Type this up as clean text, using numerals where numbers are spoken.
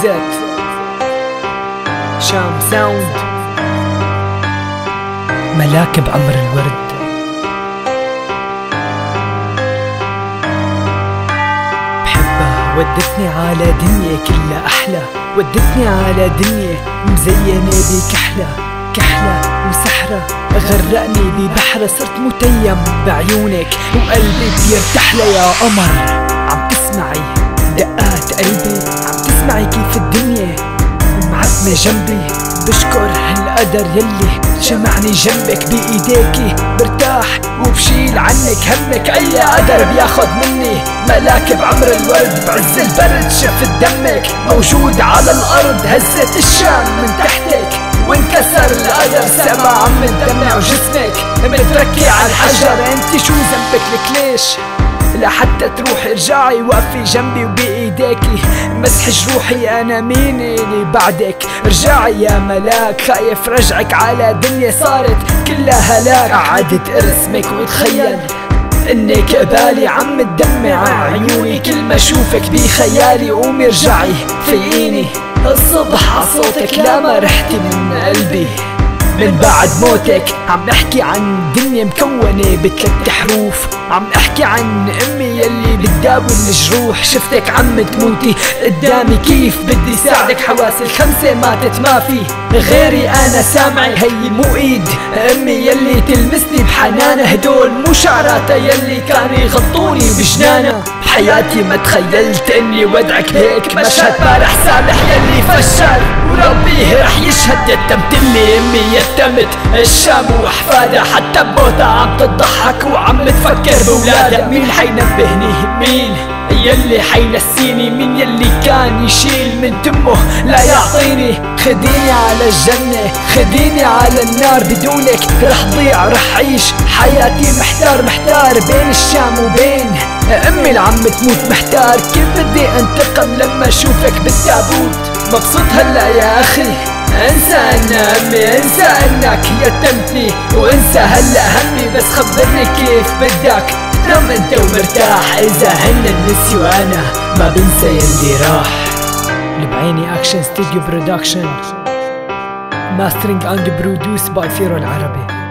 زيت شام ساوند ملاك بعمر الورد. بحبها ودتني على دنيا كلها أحلى، ودتني على دنيا مزينة بكحلة كحلة وسحرة، غرقني ببحرة صرت متيم بعيونك وقلبي بيرتاح لها يا قمر. عم تسمعي دقات قلبي، عم تسمعي كيف الدنيا معتمة جنبي، بشكر هالقدر يلي جمعني جنبك بإيديكي، برتاح وبشيل عنك همك. أي قدر بياخد مني ملاك بعمر الورد، بعز البرد شفت دمك موجود على الأرض، هزت الشام من تحتك وانكسر القدر، سما عم تدمع وجسمك متركي على الحجر. انت شو ذنبك لك ليش لحتى تروحي؟ ارجعي وقفي جنبي وبايديكي مسح جروحي، انا مين اللي بعدك؟ ارجعي يا ملاك، خايف رجعك على دنيا صارت كلها هلاك. قعدت ارسمك وتخيل انك قبالي، عم تدمع عيوني كل ما اشوفك بخيالي. قومي ارجعي فيقيني الصبح عصوتك، لا ما رحتي من قلبي من بعد موتك. عم نحكي عن دنيا مكونة بثلاث حروف، عم احكي عن امي يلي بتداوي الجروح. شفتك عم تموتي قدامي كيف بدي ساعدك، حواسي الخمسة ماتت ما في غيري انا سامعي. هي مو ايد امي يلي تلمسني بحنانة، هدول مو شعراتها يلي كانوا يغطوني بجنانها. بحياتي ما تخيلت اني ودعك بهيك مشهد، بارح سامح يلي فشل وربي رح يشهد. يتمتلي امي يتمت الشام واحفادها، حتى بموتها عم تضحك وعم تفكر بولادها. مين حينبهني؟ مين يلي حينسيني؟ مين يلي كان يشيل من تمه لا يعطيني؟ خديني على الجنة خديني على النار، بدونك رح ضيع رح عيش حياتي محتار محتار، بين الشام وبين امي اللي عم تموت محتار. كيف بدي انتقم لما اشوفك بالتابوت؟ مبسوط هلا يا اخي، انسى ان امي انسى انك يتمتني، وانسى هلا همي، بس خبرني كيف بدك تنام انت ومرتاح. اذا هن نسي وانا ما بنسى يلي راح. البعيني اكشن ستوديو برودكشن، ماسترينج اند برودوس باي فيرو العربي.